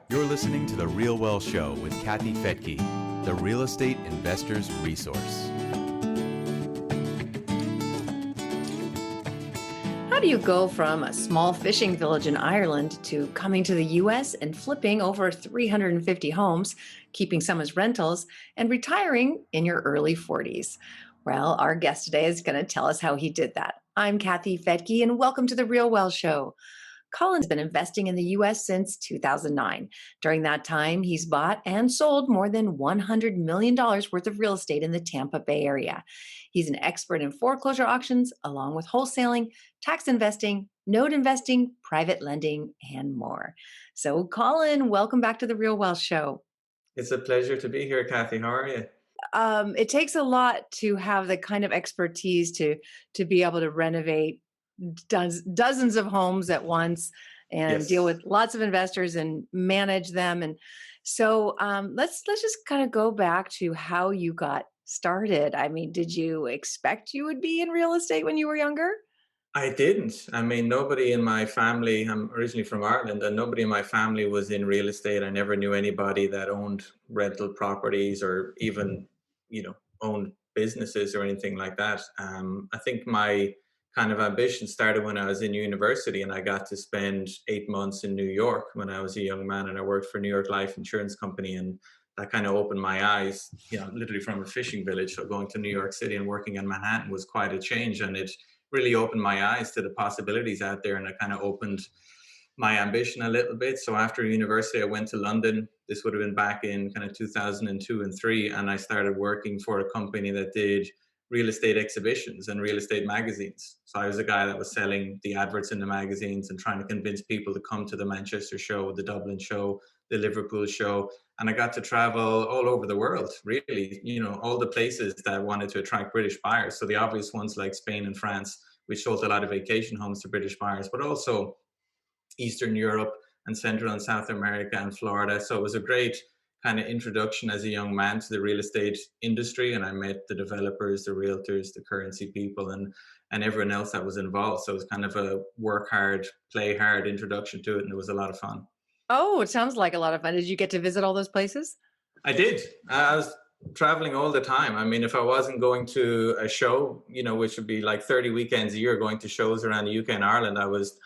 You're listening to The Real Well Show with Kathy Fedke, the real estate investor's resource. How do you go from a small fishing village in Ireland to coming to the US and flipping over 350 homes, keeping some as rentals, and retiring in your early 40s? Well, our guest today is going to tell us how he did that. I'm Kathy Fedke, and welcome to The Real Well Show. Colin's been investing in the U.S. since 2009. During that time, he's bought and sold more than $100 million worth of real estate in the Tampa Bay area. He's an expert in foreclosure auctions, along with wholesaling, tax investing, note investing, private lending, and more. So, Colin, welcome back to The Real Wealth Show. It's a pleasure to be here, Kathy. How are you? It takes a lot to have the kind of expertise to be able to renovate dozens of homes at once and deal with lots of investors and manage them. And so let's just kind of go back to how you got started. I mean, did you expect you would be in real estate when you were younger? I didn't. I mean, nobody in my family, I'm originally from Ireland, and nobody in my family was in real estate. I never knew anybody that owned rental properties or even, owned businesses or anything like that. I think my kind of ambition started when I was in university and I got to spend 8 months in New York when I was a young man, and I worked for New York Life Insurance Company. And that kind of opened my eyes, literally from a fishing village. So going to New York City and working in Manhattan was quite a change. And it really opened my eyes to the possibilities out there, and it kind of opened my ambition a little bit. So after university, I went to London. This would have been back in kind of 2002 and 3, and I started working for a company that did real estate exhibitions and real estate magazines. So I was a guy that was selling the adverts in the magazines and trying to convince people to come to the Manchester show, the Dublin show, the Liverpool show. And I got to travel all over the world, really, all the places that wanted to attract British buyers. So the obvious ones like Spain and France, which sold a lot of vacation homes to British buyers, but also Eastern Europe and Central and South America and Florida. So it was a great kind of introduction as a young man to the real estate industry. And I met the developers, the realtors, the currency people, and everyone else that was involved. So it was kind of a work hard, play hard introduction to it. And it was a lot of fun. Oh, it sounds like a lot of fun. Did you get to visit all those places? I did. I was traveling all the time. I mean, if I wasn't going to a show, which would be like 30 weekends a year, going to shows around the UK and Ireland, I was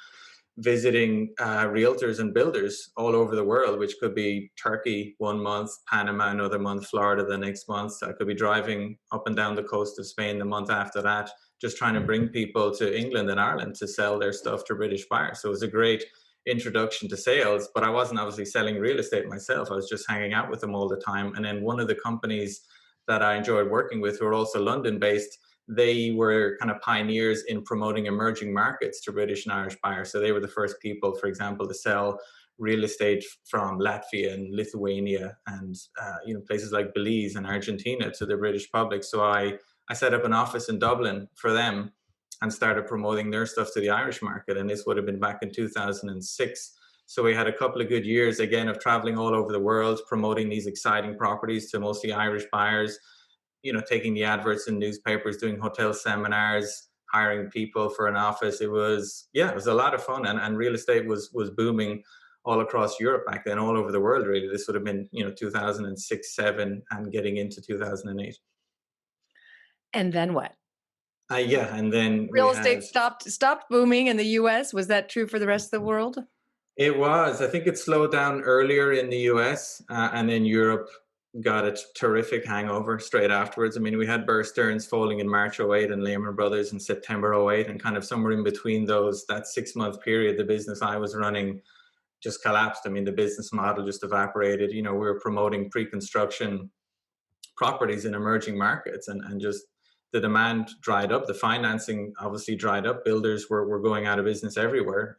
visiting realtors and builders all over the world, which could be Turkey 1 month, Panama another month, Florida the next month. I could be driving up and down the coast of Spain the month after that, just trying to bring people to England and Ireland to sell their stuff to British buyers. So it was a great introduction to sales, but I wasn't obviously selling real estate myself. I was just hanging out with them all the time. And then one of the companies that I enjoyed working with, who are also London based, they were kind of pioneers in promoting emerging markets to British and Irish buyers. So they were the first people, for example, to sell real estate from Latvia and Lithuania and places like Belize and Argentina to the British public. So I set up an office in Dublin for them and started promoting their stuff to the Irish market. And this would have been back in 2006. So we had a couple of good years, again, of traveling all over the world, promoting these exciting properties to mostly Irish buyers, taking the adverts in newspapers, doing hotel seminars, hiring people for an office. It was a lot of fun. And real estate was booming all across Europe back then, all over the world, really. This would have been, 2006, 7, and getting into 2008. And then what? And then Real estate stopped booming in the US. Was that true for the rest of the world? It was. I think it slowed down earlier in the US, and then Europe got a terrific hangover straight afterwards. I mean, we had Bear Stearns falling in March 08 and Lehman Brothers in September 08, and kind of somewhere in between that 6-month period, the business I was running just collapsed. I mean, the business model just evaporated. We were promoting pre-construction properties in emerging markets, and just the demand dried up. The financing obviously dried up. Builders were going out of business everywhere.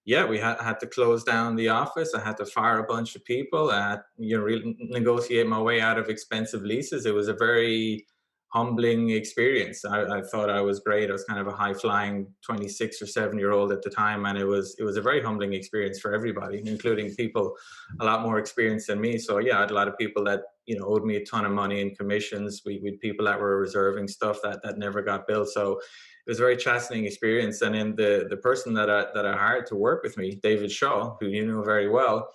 We had to close down the office. I had to fire a bunch of people. I had really negotiate my way out of expensive leases. It was a very humbling experience. I thought I was great. I was kind of a high-flying 26 or 7-year-old at the time, and it was a very humbling experience for everybody, including people a lot more experienced than me. So I had a lot of people that owed me a ton of money in commissions. We had people that were reserving stuff that never got built. So was a very chastening experience. And then the person that I hired to work with me, David Shaw, who you know very well,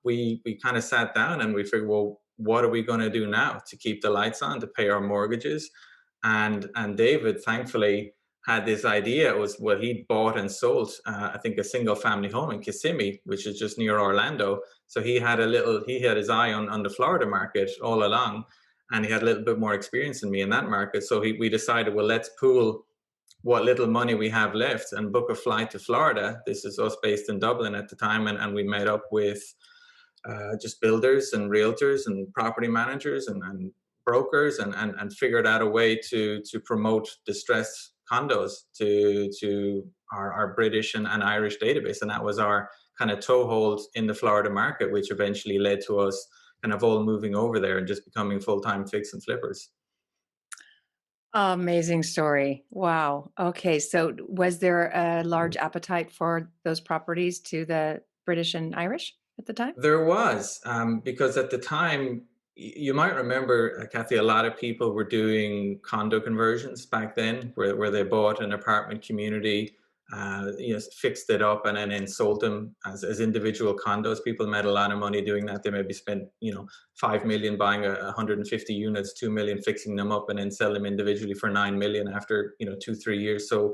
we kind of sat down and we figured, well, what are we going to do now to keep the lights on, to pay our mortgages? And David, thankfully, had this idea. It was what he'd bought and sold, I think, a single family home in Kissimmee, which is just near Orlando. So he had his eye on the Florida market all along, and he had a little bit more experience than me in that market. So we decided, well, let's pool what little money we have left and book a flight to Florida. This is us based in Dublin at the time, and we met up with just builders and realtors and property managers and brokers, and figured out a way to promote distressed condos to our British and Irish database. And that was our kind of toehold in the Florida market, which eventually led to us kind of all moving over there and just becoming full-time fix and flippers. Amazing story. Wow. Okay. So was there a large appetite for those properties to the British and Irish at the time? There was, because at the time, you might remember, Kathy, a lot of people were doing condo conversions back then, where they bought an apartment community, fixed it up, and then sold them as individual condos. People made a lot of money doing that. They maybe spent, 5 million buying 150 units, 2 million fixing them up, and then sell them individually for 9 million after, 2-3 years. So,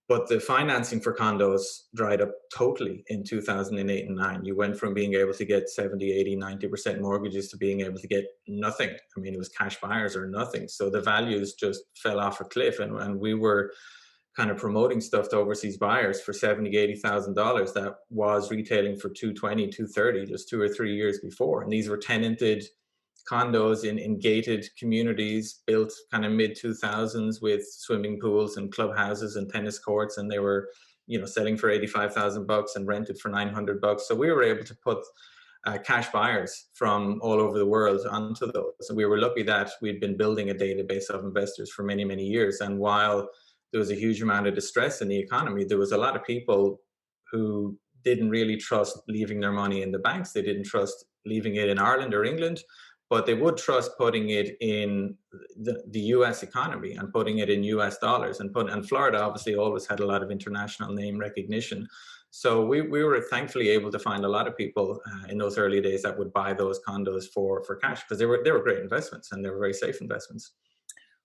but the financing for condos dried up totally in 2008 and 9. You went from being able to get 70, 80, 90% mortgages to being able to get nothing. I mean, it was cash buyers or nothing. So the values just fell off a cliff. And we were kind of promoting stuff to overseas buyers for $70,000, $80,000 that was retailing for 220, 230 just 2 or 3 years before. And these were tenanted condos in gated communities built kind of mid 2000s with swimming pools and clubhouses and tennis courts, and they were selling for $85,000 and rented for $900. So we were able to put cash buyers from all over the world onto those. And we were lucky that we'd been building a database of investors for many, many years. And while there was a huge amount of distress in the economy, there was a lot of people who didn't really trust leaving their money in the banks. They didn't trust leaving it in Ireland or England, but they would trust putting it in the US economy and putting it in US dollars. And Florida obviously always had a lot of international name recognition. So we were thankfully able to find a lot of people in those early days that would buy those condos for cash, because they were great investments and they were very safe investments.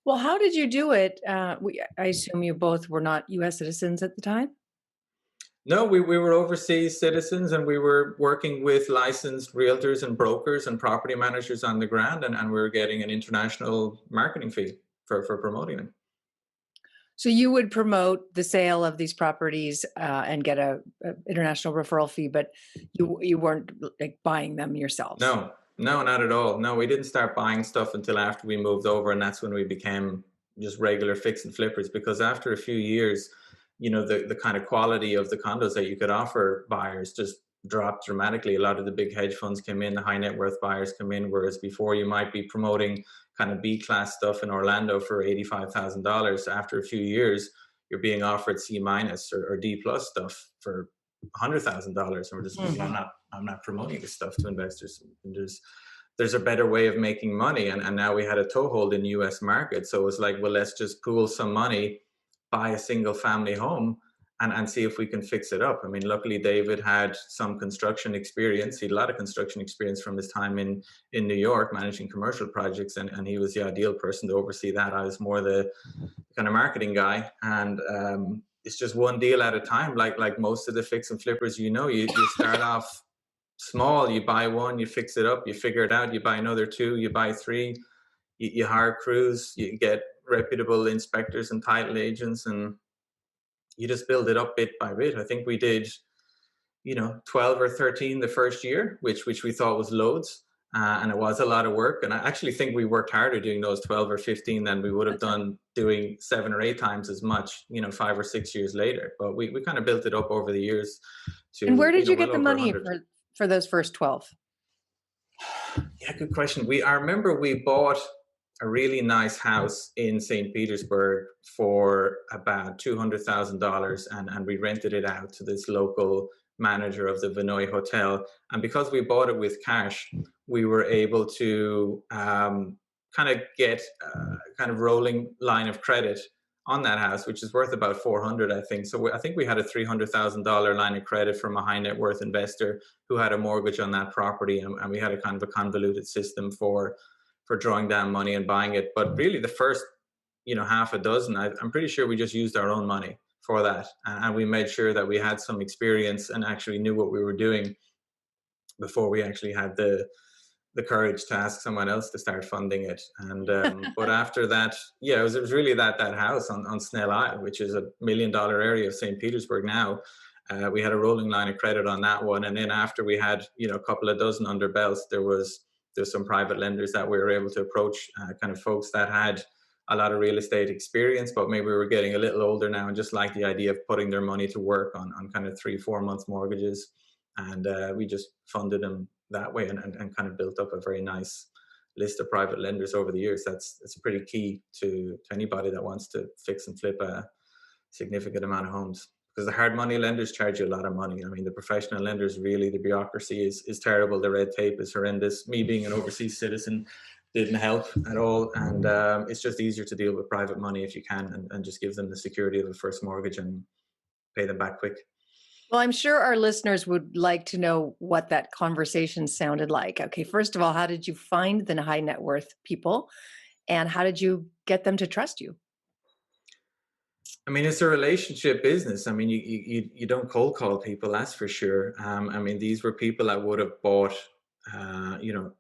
Well, how did you do it? I assume you both were not US citizens at the time? No, we were overseas citizens, and we were working with licensed realtors and brokers and property managers on the ground, and we were getting an international marketing fee for promoting them. So you would promote the sale of these properties and get a international referral fee, but you weren't like buying them yourselves. No, not at all. No, we didn't start buying stuff until after we moved over, and that's when we became just regular fix and flippers. Because after a few years, the kind of quality of the condos that you could offer buyers just dropped dramatically. A lot of the big hedge funds came in, the high net worth buyers come in, whereas before you might be promoting kind of B-class stuff in Orlando for $85,000. After a few years, you're being offered C- or D+ stuff for $100,000. And we're just, I'm not promoting this stuff to investors. And there's a better way of making money. And now we had a toehold in the US market. So it was like, well, let's just pool some money, buy a single family home, and see if we can fix it up. I mean, luckily David had some construction experience. He had a lot of construction experience from his time in New York managing commercial projects, and he was the ideal person to oversee that. I was more the kind of marketing guy, and it's just one deal at a time. Like most of the fix and flippers, you start off small. You buy one, you fix it up, you figure it out, you buy another two, you buy three, you hire crews, you get reputable inspectors and title agents, and you just build it up bit by bit. I think we did 12 or 13 the first year, which we thought was loads, and it was a lot of work. And I actually think we worked harder doing those 12 or 15 than we would have done doing 7 or 8 times as much 5 or 6 years later. But we kind of built it up over the years to. And where did you well get the over money 100. for those first 12? Yeah, good question. I remember we bought a really nice house in St. Petersburg for about $200,000, and we rented it out to this local manager of the Vinoy Hotel. And because we bought it with cash, we were able to kind of get kind of rolling line of credit on that house, which is worth about 400, I think. So I think we had a $300,000 line of credit from a high net worth investor who had a mortgage on that property, and we had a kind of a convoluted system for drawing down money and buying it. But really, the first half a dozen, I'm pretty sure we just used our own money for that, and we made sure that we had some experience and actually knew what we were doing before we actually had the courage to ask someone else to start funding it. And but after that, yeah, it was really that house on Snell Isle, which is $1 million area of St. Petersburg now. We had a rolling line of credit on that one, and then after we had a couple of dozen under belts, there's some private lenders that we were able to approach, kind of folks that had a lot of real estate experience, but maybe we were getting a little older now and just like the idea of putting their money to work on kind of 3-4 month mortgages. And we just funded them that way, and kind of built up a very nice list of private lenders over the years. It's a pretty key to anybody that wants to fix and flip a significant amount of homes, because the hard money lenders charge you a lot of money. I mean, the professional lenders, really, the bureaucracy is terrible. The red tape is horrendous. Me being an overseas citizen didn't help at all, and it's just easier to deal with private money if you can, and just give them the security of a first mortgage and pay them back quick. Well, I'm sure our listeners would like to know what that conversation sounded like. Okay, first of all, how did you find the high net worth people, and how did you get them to trust you? I mean, it's a relationship business. I mean, you don't cold call people, that's for sure. I mean, these were people that would have bought,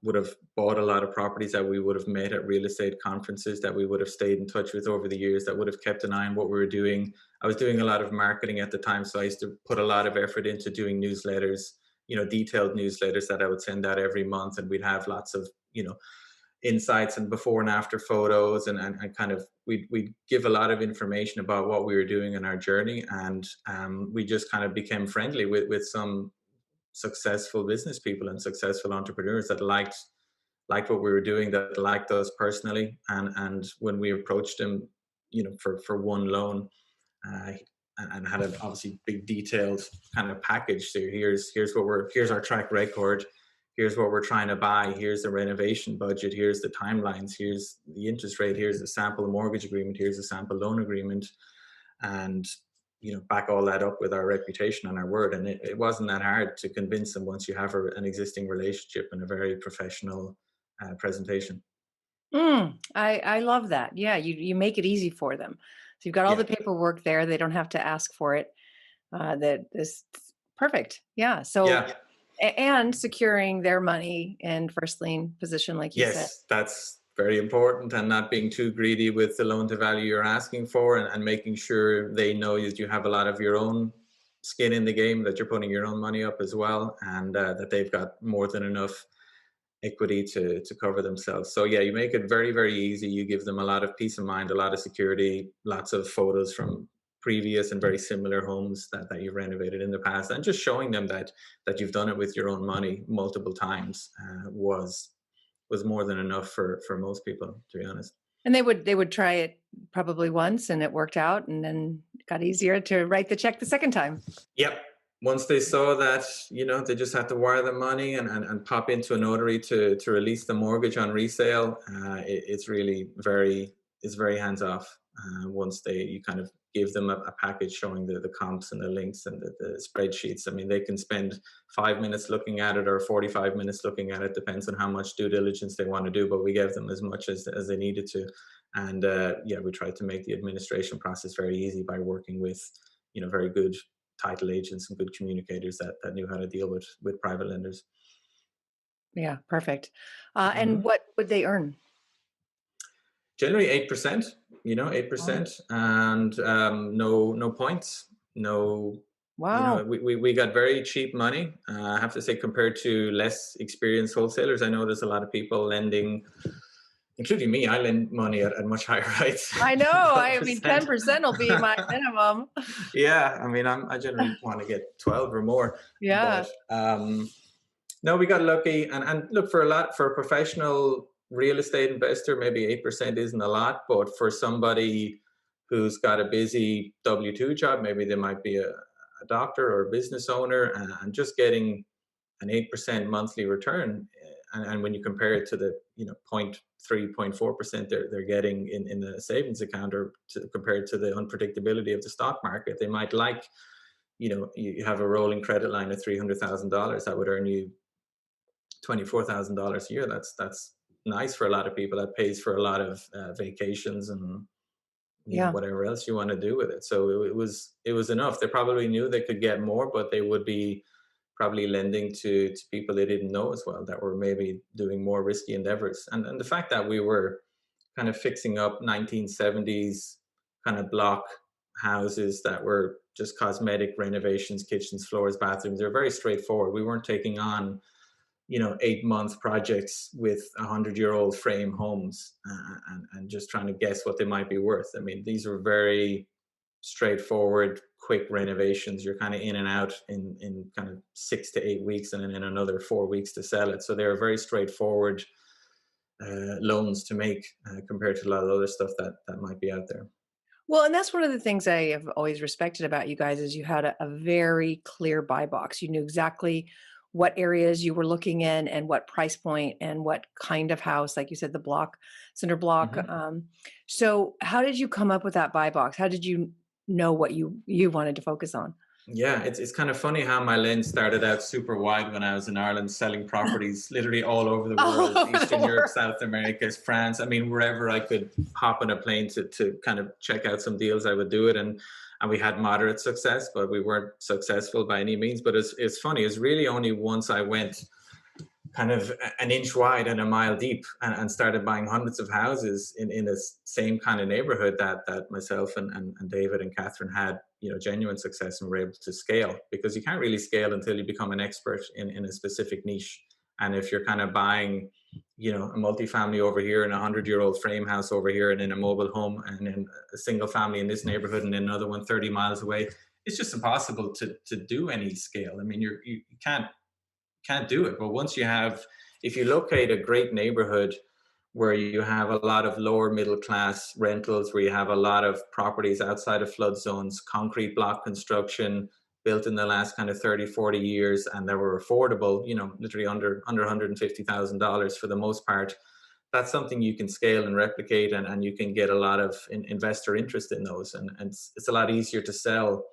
would have bought a lot of properties that we would have met at real estate conferences, that we would have stayed in touch with over the years, that would have kept an eye on what we were doing. I was doing a lot of marketing at the time, so I used to put a lot of effort into doing newsletters, detailed newsletters that I would send out every month, and we'd have lots of, insights and before and after photos, and kind of we'd give a lot of information about what we were doing in our journey. And we just kind of became friendly with some successful business people and successful entrepreneurs that liked what we were doing, that liked us personally. And when we approached them, for one loan, uh, and had a obviously big detailed kind of package. So here's our track record. Here's what we're trying to buy. Here's the renovation budget. Here's the timelines. Here's the interest rate. Here's the sample mortgage agreement. Here's the sample loan agreement. And, back all that up with our reputation and our word. And it wasn't that hard to convince them once you have an existing relationship and a very professional presentation. I love that. Yeah, you make it easy for them. So you've got all Yeah. the paperwork there. They don't have to ask for it. That is perfect. Yeah. So Yeah. and securing their money in first lien position, like you said. Yes, that's very important, and not being too greedy with the loan to value you're asking for, and making sure they know that you have a lot of your own skin in the game, that you're putting your own money up as well, and that they've got more than enough equity to cover themselves. So yeah, you make it very, very easy. You give them a lot of peace of mind, a lot of security, lots of photos from previous and very similar homes that you've renovated in the past, and just showing them that you've done it with your own money multiple times was more than enough for most people, to be honest. And they would try it probably once and it worked out, and then it got easier to write the check the second time. Yep. Once they saw that, they just had to wire the money and pop into a notary to release the mortgage on resale. It's really it's very hands off. Once you kind of give them a package showing the comps and the links and the spreadsheets. I mean, they can spend 5 minutes looking at it or 45 minutes looking at it, depends on how much due diligence they want to do, but we gave them as much as they needed to. And yeah, we tried to make the administration process very easy by working with, very good title agents and good communicators that knew how to deal with private lenders. Yeah, perfect. Mhm. And what would they earn? Generally 8%, Oh, 8%, and no points, no. wow. We got very cheap money. I have to say, compared to less experienced wholesalers, I know there's a lot of people lending, including me. I lend money at much higher rates, I know. I mean, 12%. 10% will be my minimum. Yeah, I mean, I generally want to get 12 or more, Yeah. but no, we got lucky. And look, for a professional real estate investor, maybe 8% isn't a lot, but for somebody who's got a busy W-2 job, maybe they might be a doctor or a business owner, and just getting an 8% monthly return, and when you compare it to the, 0.3, 0.4% they're getting in the savings account, or compared to the unpredictability of the stock market, they might like, you have a rolling credit line of $300,000 that would earn you $24,000 a year. That's nice for a lot of people. That pays for a lot of vacations and Yeah. whatever else you want to do with it. So it was enough. They probably knew they could get more, but they would be probably lending to people they didn't know as well, that were maybe doing more risky endeavors. And the fact that we were kind of fixing up 1970s kind of block houses that were just cosmetic renovations, kitchens, floors, bathrooms, they're very straightforward. We weren't taking on 8-month projects with 100-year-old frame homes, and just trying to guess what they might be worth. I mean, these are very straightforward, quick renovations. You're kind of in and out in kind of 6 to 8 weeks, and then in another 4 weeks to sell it. So they're very straightforward loans to make, compared to a lot of other stuff that might be out there. Well, and that's one of the things I have always respected about you guys is you had a very clear buy box. You knew exactly what areas you were looking in and what price point and what kind of house, like you said, the block, cinder block. Mhm. So how did you come up with that buy box? How did you know what you wanted to focus on? Yeah, it's kind of funny how my lens started out super wide when I was in Ireland, selling properties literally all over the All world, over the Eastern Europe, world. South America, France. I mean, wherever I could hop on a plane to kind of check out some deals, I would do it. And we had moderate success, but we weren't successful by any means. But it's funny, it's really only once I went kind of an inch wide and a mile deep, and started buying hundreds of houses in the same kind of neighborhood, that myself and David and Catherine had genuine success, and were able to scale, because you can't really scale until you become an expert in a specific niche. And if you're kind of buying a multifamily over here, and 100-year-old frame house over here, and in a mobile home, and in a single family in this neighborhood, and then another one 30 miles away, it's just impossible to do any scale. I mean, you can't do it. But once you have, if you locate a great neighborhood where you have a lot of lower middle class rentals, where you have a lot of properties outside of flood zones, concrete block construction built in the last kind of 30, 40 years, and they were affordable, literally under $150,000 for the most part, that's something you can scale and replicate, and you can get a lot of investor interest in those. And it's a lot easier to sell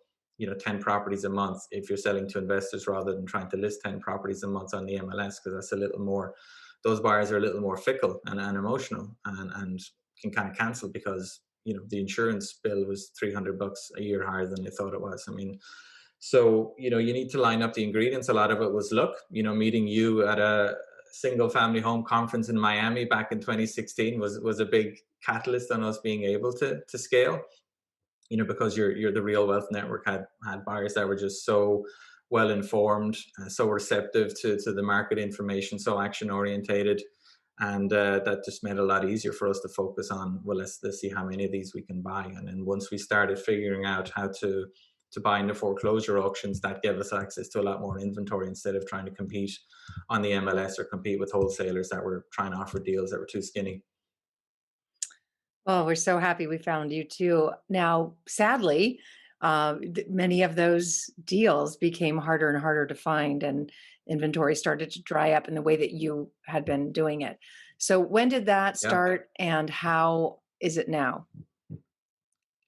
10 properties a month if you're selling to investors, rather than trying to list 10 properties a month on the MLS, because that's a little more, those buyers are a little more fickle and emotional, and can kind of cancel because the insurance bill was $300 a year higher than they thought it was. I mean, so you need to line up the ingredients. A lot of it was luck. Meeting you at a single family home conference in Miami back in 2016 was a big catalyst on us being able to scale. Because you're the Real Wealth Network had buyers that were just so well informed, so receptive to the market information, so action orientated, and that just made it a lot easier for us to focus on, well, let's see how many of these we can buy. And then once we started figuring out how to buy in the foreclosure auctions, that gave us access to a lot more inventory, instead of trying to compete on the MLS or compete with wholesalers that were trying to offer deals that were too skinny. Oh, we're so happy we found you too. Now, sadly, many of those deals became harder and harder to find, and inventory started to dry up in the way that you had been doing it. So, when did that Yeah. start, and how is it now?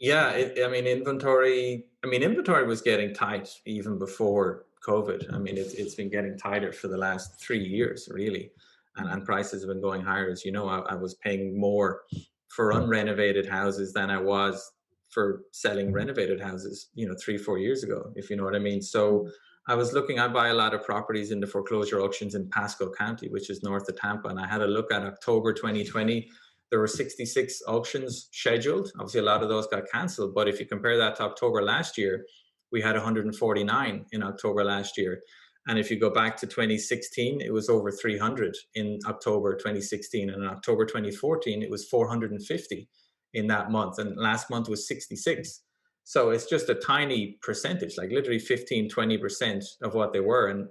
Yeah, inventory was getting tight even before COVID. I mean, it's been getting tighter for the last 3 years, really, and prices have been going higher. As you know, I was paying more for unrenovated houses than I was for selling renovated houses, 3, 4 years ago, if you know what I mean. So I buy a lot of properties in the foreclosure auctions in Pasco County, which is north of Tampa, and I had a look at October 2020. There were 66 auctions scheduled. Obviously, a lot of those got cancelled. But if you compare that to October last year, we had 149 in October last year. And if you go back to 2016, it was over 300 in October 2016. And in October 2014, it was 450 in that month. And last month was 66. So it's just a tiny percentage, like literally 15, 20% of what they were. And,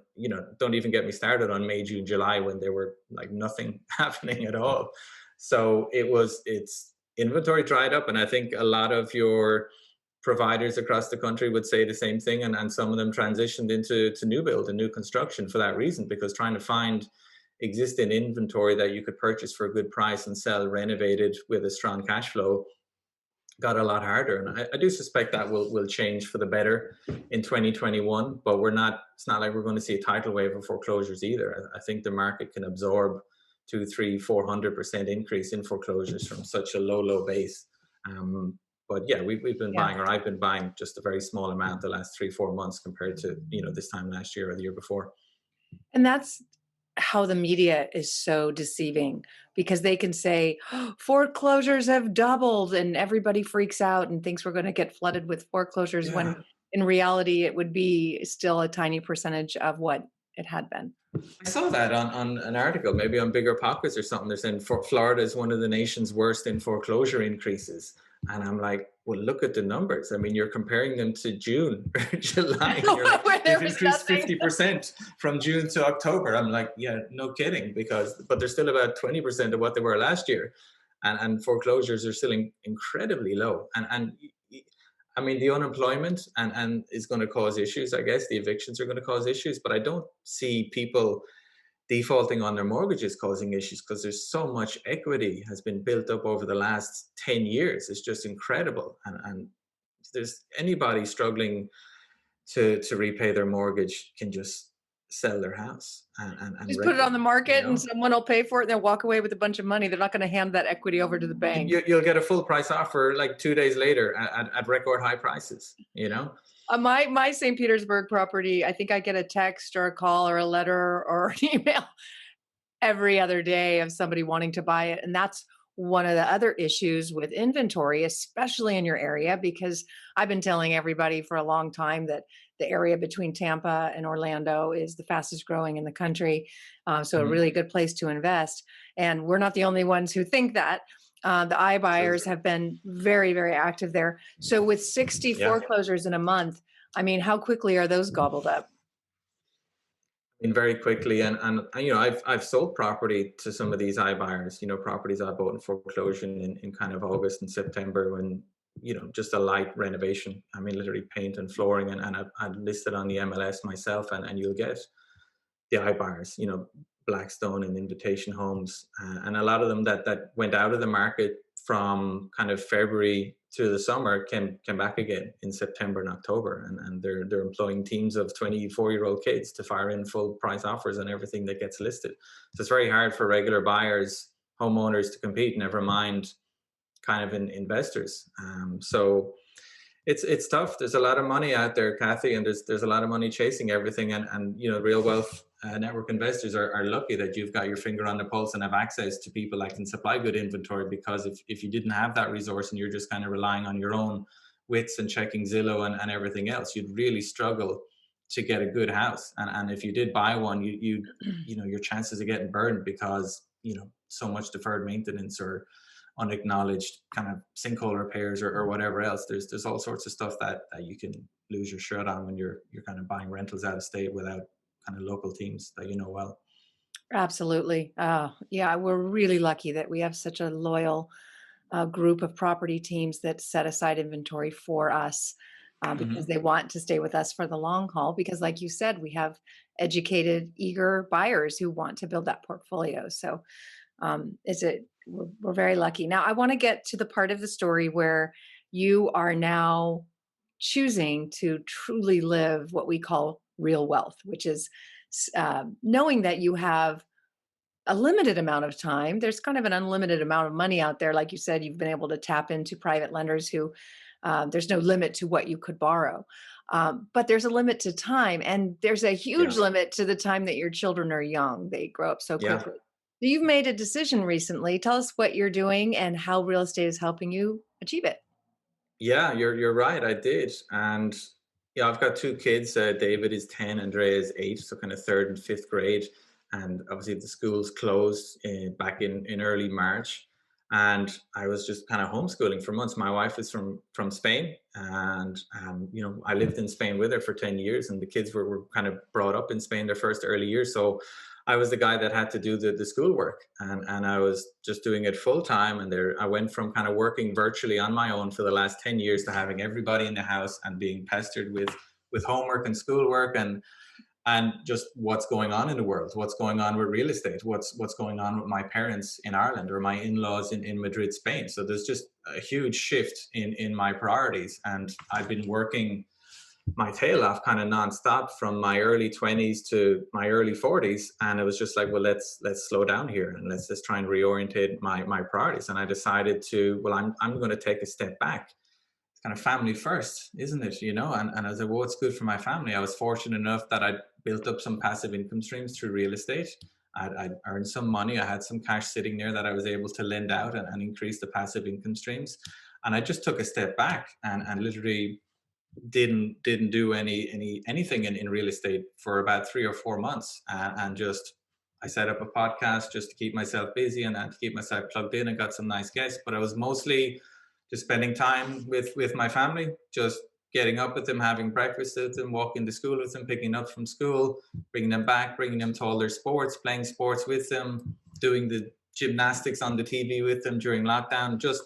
don't even get me started on May, June, July, when there were like nothing happening at all. So it's inventory dried up. And I think a lot of your providers across the country would say the same thing. And some of them transitioned into new build and new construction for that reason, because trying to find existing inventory that you could purchase for a good price and sell renovated with a strong cash flow got a lot harder. And I do suspect that will change for the better in 2021, but it's not like we're going to see a tidal wave of foreclosures either. I think the market can absorb 2, 3, 400% increase in foreclosures from such a low base. But yeah, we've been buying, or I've been buying just a very small amount the last 3, 4 months compared to, this time last year or the year before. And that's how the media is so deceiving, because they can say, "Oh, foreclosures have doubled," and everybody freaks out and thinks we're going to get flooded with foreclosures, when Yeah. in reality it would be still a tiny percentage of what it had been. I saw that on an article, maybe on Bigger Pockets or something. They're saying Florida is one of the nation's worst in foreclosure increases. And I'm like, well, look at the numbers. I mean, you're comparing them to June or July. And you're like, Where there they've was increased nothing. 50% from June to October. I'm like, yeah, no kidding, but they're still about 20% of what they were last year. And foreclosures are still incredibly low. And I mean, the unemployment and is going to cause issues. I guess the evictions are going to cause issues, but I don't see people defaulting on their mortgages causing issues, because there's so much equity has been built up over the last 10 years. It's just incredible. And there's anybody struggling to repay their mortgage can just sell their house and Just put rent it it, on the market and someone will pay for it and they'll walk away with a bunch of money. They're not going to hand that equity over to the bank. You'll get a full price offer like 2 days later at record high prices. My St. Petersburg property, I think I get a text or a call or a letter or an email every other day of somebody wanting to buy it. And that's one of the other issues with inventory, especially in your area, because I've been telling everybody for a long time that the area between Tampa and Orlando is the fastest growing in the country. So a Mhm. really good place to invest. And we're not the only ones who think that. The iBuyers have been very, very active there. So with 60 Yeah. foreclosures in a month, I mean, how quickly are those gobbled up? In very quickly, and I've sold property to some of these iBuyers, properties I bought in foreclosure in kind of August and September, when just a light renovation. I mean, literally paint and flooring, and I'd listed on the MLS myself, and you'll get the iBuyers, Blackstone and Invitation Homes, and a lot of them that went out of the market from kind of February to the summer came back again in September and October, and they're employing teams of 24-year-old kids to fire in full price offers on everything that gets listed. So it's very hard for regular buyers, homeowners to compete, never mind kind of investors. So it's tough. There's a lot of money out there, Kathy, and there's a lot of money chasing everything. And real wealth network investors are lucky that you've got your finger on the pulse and have access to people that can supply good inventory. Because if you didn't have that resource and you're just kind of relying on your own wits and checking Zillow and everything else, you'd really struggle to get a good house. And if you did buy one, your chances of getting burned because so much deferred maintenance or unacknowledged kind of sinkhole repairs or whatever else. There's all sorts of stuff that you can lose your shirt on when you're kind of buying rentals out of state without kind of local teams that well. Absolutely. Yeah, we're really lucky that we have such a loyal group of property teams that set aside inventory for us, because Hmm. they want to stay with us for the long haul. Because, like you said, we have educated, eager buyers who want to build that portfolio. So, we're very lucky. Now, I want to get to the part of the story where you are now choosing to truly live what we call real wealth, which is knowing that you have a limited amount of time. There's kind of an unlimited amount of money out there. Like you said, you've been able to tap into private lenders who there's no limit to what you could borrow. But there's a limit to time, and there's a huge Yeah. limit to the time that your children are young. They grow up so Yeah. quickly. So you've made a decision recently. Tell us what you're doing and how real estate is helping you achieve it. Yeah, you're right. I did. And yeah, I've got two kids. David is 10, Andrea is 8, so kind of third and fifth grade. And obviously the schools closed back in early March. And I was just kind of homeschooling for months. My wife is from Spain, and I lived in Spain with her for 10 years, and the kids were kind of brought up in Spain their first early years. So I was the guy that had to do the schoolwork, and I was just doing it full time. And I went from kind of working virtually on my own for the last 10 years to having everybody in the house and being pestered with homework and schoolwork. And and just what's going on in the world, what's going on with real estate, what's going on with my parents in Ireland or my in-laws in Madrid, Spain. So there's just a huge shift in my priorities. And I've been working my tail off kind of nonstop from my early 20s to my early 40s, and it was just like, well, let's slow down here and let's just try and reorientate my priorities. And I decided to, well, I'm going to take a step back. It's kind of family first, isn't it? And I was like, well, what's good for my family? I was fortunate enough that I built up some passive income streams through real estate. I'd earned some money. I had some cash sitting there that I was able to lend out and increase the passive income streams. And I just took a step back and literally didn't do anything in real estate for about 3 or 4 months, and just I set up a podcast just to keep myself busy and to keep myself plugged in, and got some nice guests. But I was mostly just spending time with my family, just getting up with them, having breakfast with them, walking to school with them, picking up from school, bringing them back, bringing them to all their sports, playing sports with them, doing the gymnastics on the TV with them during lockdown, just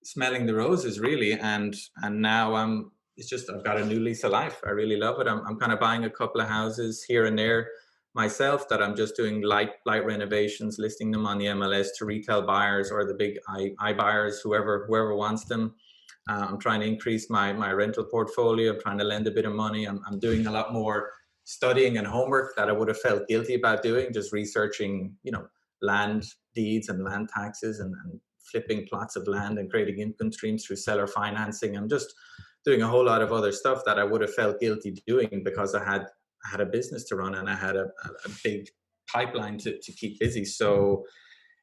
smelling the roses really. And now it's just, I've got a new lease of life. I really love it. I'm kind of buying a couple of houses here and there myself that I'm just doing light renovations, listing them on the MLS to retail buyers or the big I buyers, whoever wants them. I'm trying to increase my rental portfolio. I'm trying to lend a bit of money. I'm doing a lot more studying and homework that I would have felt guilty about doing, just researching, land deeds and land taxes and flipping plots of land and creating income streams through seller financing. I'm just doing a whole lot of other stuff that I would have felt guilty doing because I had a business to run and I had a big pipeline to keep busy. So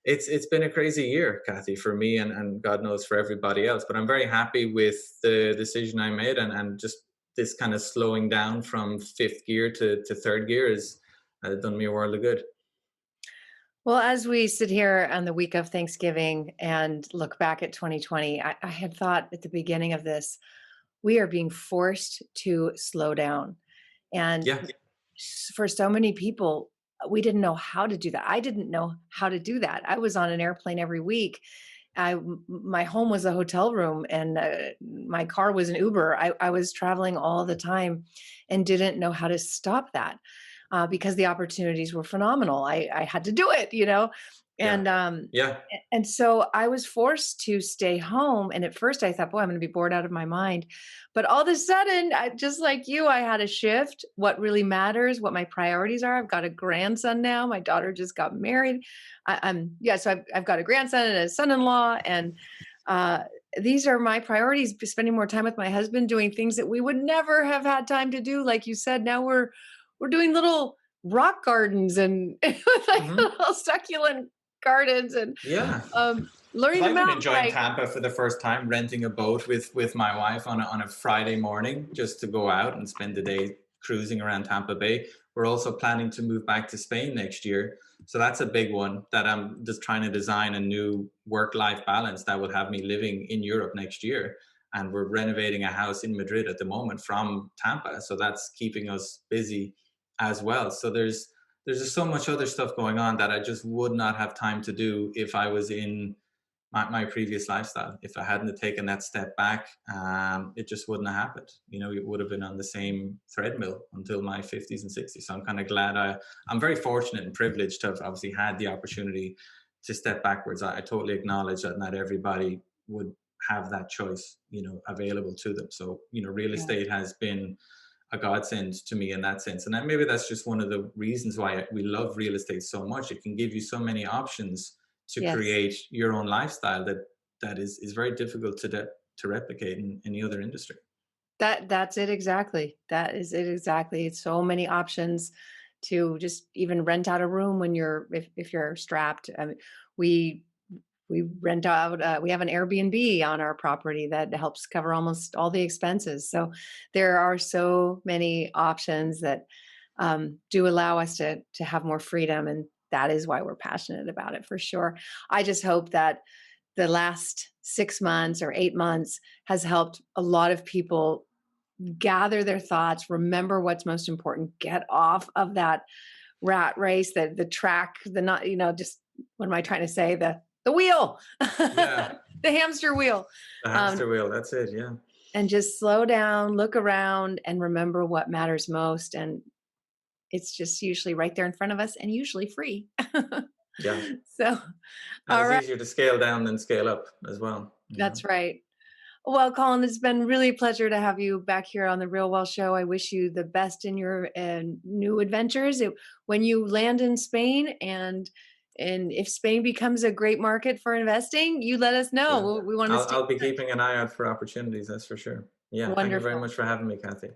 it's been a crazy year, Kathy, for me, and God knows for everybody else. But I'm very happy with the decision I made, and just this kind of slowing down from fifth gear to third gear has done me a world of good. Well, as we sit here on the week of Thanksgiving and look back at 2020, I had thought at the beginning of this, we are being forced to slow down. And Yeah. for so many people, we didn't know how to do that. I didn't know how to do that. I was on an airplane every week. My home was a hotel room, and my car was an Uber. I was traveling all the time and didn't know how to stop that because the opportunities were phenomenal. I had to do it, Yeah. and Yeah. and so I was forced to stay home. And at first I thought, boy, I'm going to be bored out of my mind. But all of a sudden, just like you, I had a shift. What really matters, what my priorities are. I've got a grandson now. My daughter just got married. So I've got a grandson and a son-in-law. And uh, these are my priorities, spending more time with my husband, doing things that we would never have had time to do. Like you said, now we're doing little rock gardens and like Hmm. little succulent gardens and Yeah. learning to I've been mountain enjoying bike. Tampa for the first time, renting a boat with my wife on a Friday morning just to go out and spend the day cruising around Tampa Bay. We're also planning to move back to Spain next year. So that's a big one, that I'm just trying to design a new work-life balance that will have me living in Europe next year. And we're renovating a house in Madrid at the moment from Tampa. So that's keeping us busy as well. So there's just so much other stuff going on that I just would not have time to do if I was in my previous lifestyle. If I hadn't taken that step back, it just wouldn't have happened. It would have been on the same treadmill until my 50s and 60s. So I'm kind of glad I'm very fortunate and privileged to have obviously had the opportunity to step backwards. I totally acknowledge that not everybody would have that choice, available to them. So, real Yeah. estate has been a godsend to me in that sense. And then maybe that's just one of the reasons why we love real estate so much. It can give you so many options to Yes. create your own lifestyle that is very difficult to replicate in any other industry. That's it exactly. That is it exactly. It's so many options to just even rent out a room when if you're strapped. I mean, we we rent out we have an Airbnb on our property that helps cover almost all the expenses. So there are so many options that do allow us to have more freedom, and that is why we're passionate about it for sure. I just hope that the last 6 months or 8 months has helped a lot of people gather their thoughts, remember what's most important, get off of that rat race, the track, the not, just what am I trying to say? The wheel, Yeah, the hamster wheel. the Um, hamster wheel. That's it. Yeah. and just slow down, look around, and remember what matters most. And It's just usually right there in front of us and usually free. Yeah. So, And all it's right. easier to scale down than scale up as well, you know. That's right. Well, Colin, it's been really a pleasure to have you back here on the Real Well Show. I wish you the best in your new adventures. When you land in Spain, and if Spain becomes a great market for investing, you let us Yeah. know. We want to stay I'll be in touch. keeping an eye out for opportunities, that's for sure. Yeah. Thank you very Wonderful. much for having me, Kathy.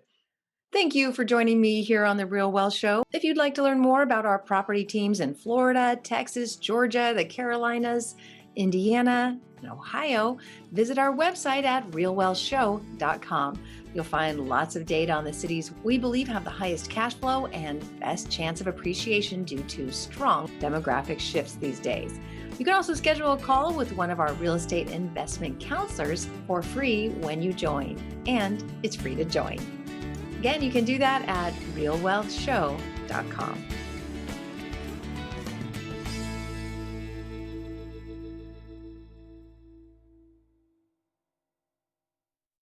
Thank you for joining me here on the Real Well Show. If you'd like to learn more about our property teams in Florida, Texas, Georgia, the Carolinas, Indiana, and Ohio, visit our website at realwellshow.com. You'll find lots of data on the cities we believe have the highest cash flow and best chance of appreciation due to strong demographic shifts these days. You can also schedule a call with one of our real estate investment counselors for free when you join, and it's free to join. Again, you can do that at realwellshow.com.